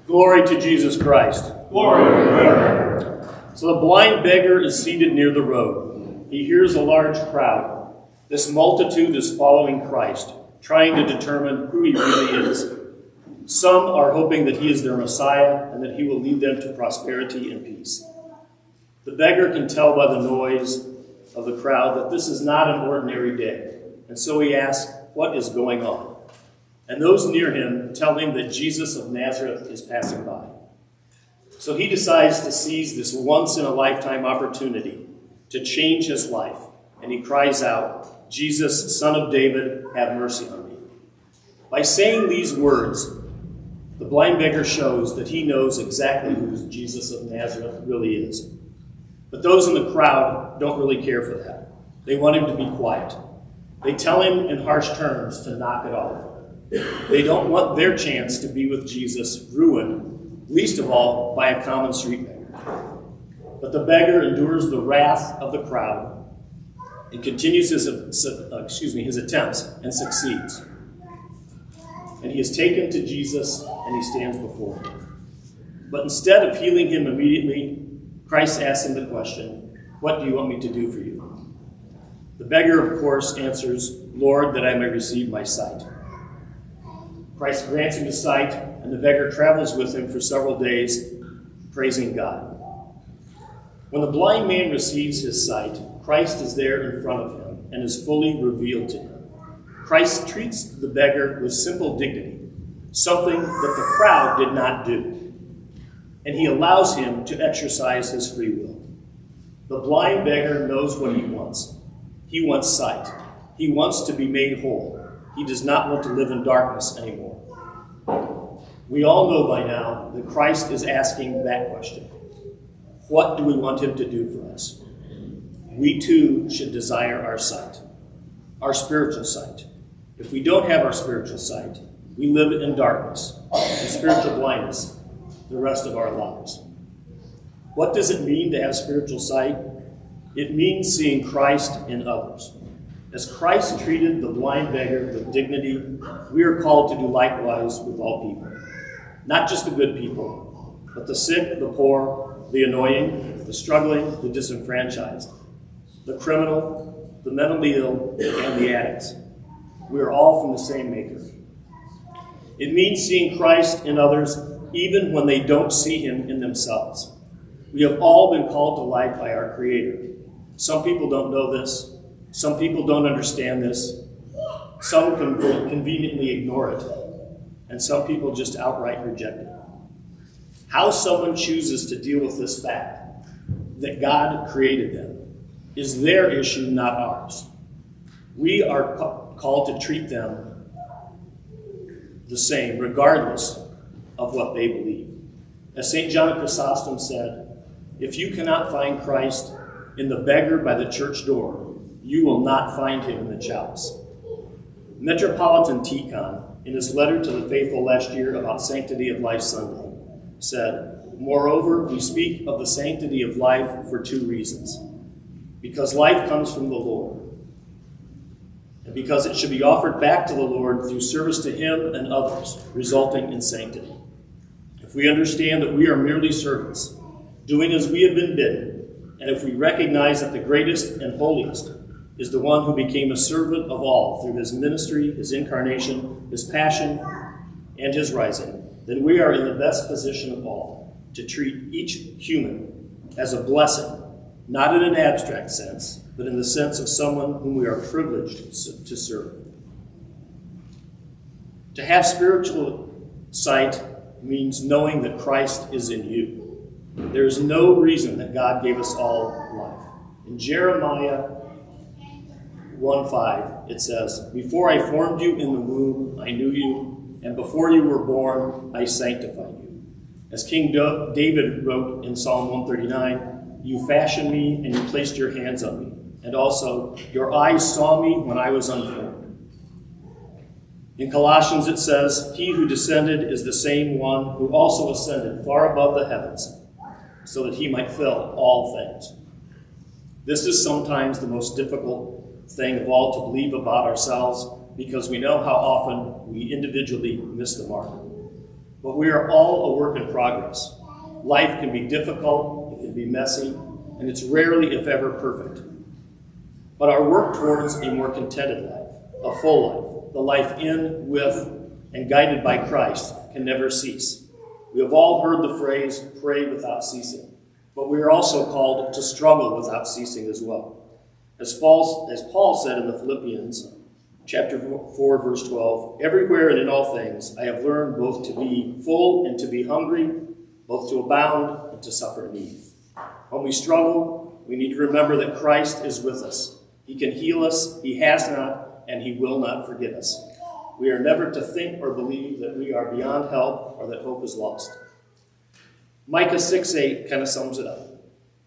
Glory to Jesus Christ. Glory to God. So the blind beggar is seated near the road. He hears a large crowd. This multitude is following Christ, trying to determine who he really is. Some are hoping that he is their Messiah and that he will lead them to prosperity and peace. The beggar can tell by the noise of the crowd that this is not an ordinary day, and so he asks, "What is going on?" And those near him tell him that Jesus of Nazareth is passing by. So he decides to seize this once-in-a-lifetime opportunity to change his life, and he cries out, "Jesus, Son of David, have mercy on me." By saying these words, the blind beggar shows that he knows exactly who Jesus of Nazareth really is. But those in the crowd don't really care for that. They want him to be quiet. They tell him in harsh terms to knock it off. They don't want their chance to be with Jesus ruined, least of all by a common street beggar. But the beggar endures the wrath of the crowd and continues his attempts and succeeds. And he is taken to Jesus and he stands before him. But instead of healing him immediately, Christ asks him the question, "What do you want me to do for you?" The beggar, of course, answers, "Lord, that I may receive my sight." Christ grants him his sight, and the beggar travels with him for several days, praising God. When the blind man receives his sight, Christ is there in front of him and is fully revealed to him. Christ treats the beggar with simple dignity, something that the crowd did not do, and he allows him to exercise his free will. The blind beggar knows what he wants. He wants sight. He wants to be made whole. He does not want to live in darkness anymore. We all know by now that Christ is asking that question. What do we want him to do for us? We too should desire our sight, our spiritual sight. If we don't have our spiritual sight, we live in darkness and spiritual blindness the rest of our lives. What does it mean to have spiritual sight? It means seeing Christ in others. As Christ treated the blind beggar with dignity, we are called to do likewise with all people. Not just the good people, but the sick, the poor, the annoying, the struggling, the disenfranchised, the criminal, the mentally ill, and the addicts. We are all from the same Maker. It means seeing Christ in others even when they don't see him in themselves. We have all been called to life by our Creator. Some people don't know this. Some people don't understand this. Some can conveniently ignore it. And some people just outright reject it. How someone chooses to deal with this fact that God created them is their issue, not ours. We are called to treat them the same, regardless of what they believe. As St. John Chrysostom said, if you cannot find Christ in the beggar by the church door, you will not find him in the chalice. Metropolitan Deacon, in his letter to the faithful last year about Sanctity of Life Sunday, said, "Moreover, we speak of the sanctity of life for two reasons. Because life comes from the Lord, and because it should be offered back to the Lord through service to him and others, resulting in sanctity. If we understand that we are merely servants, doing as we have been bidden, and if we recognize that the greatest and holiest is the one who became a servant of all through his ministry, his incarnation, his passion, and his rising, then we are in the best position of all to treat each human as a blessing, not in an abstract sense, but in the sense of someone whom we are privileged to serve." To have spiritual sight means knowing that Christ is in you. There is no reason that God gave us all life. In Jeremiah 1:5, it says, "Before I formed you in the womb, I knew you, and before you were born, I sanctified you." As King David wrote in Psalm 139, "You fashioned me and you placed your hands on me, and also your eyes saw me when I was unformed." In Colossians it says, "He who descended is the same one who also ascended far above the heavens, so that he might fill all things." This is sometimes the most difficult thing of all to believe about ourselves, because we know how often we individually miss the mark. but we are all a work in progress. Life can be difficult, it can be messy, and it's rarely, if ever, perfect. But our work towards a more contented life, a full life, the life in, with, and guided by Christ, can never cease. We have all heard the phrase, pray without ceasing, but we are also called to struggle without ceasing as well. As Paul said in the Philippians, chapter 4, verse 12, everywhere and in all things I have learned both to be full and to be hungry, both to abound and to suffer need. When we struggle, we need to remember that Christ is with us. He can heal us, he has not, and he will not forget us. We are never to think or believe that we are beyond help or that hope is lost. Micah 6:8 kind of sums it up.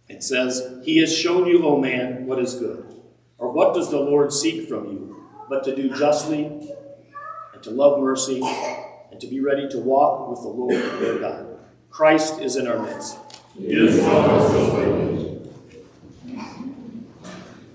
It says, he has shown you, O man, what is good. Or what does the Lord seek from you, but to do justly, and to love mercy, and to be ready to walk with the Lord your God. Christ is in our midst. He is among us.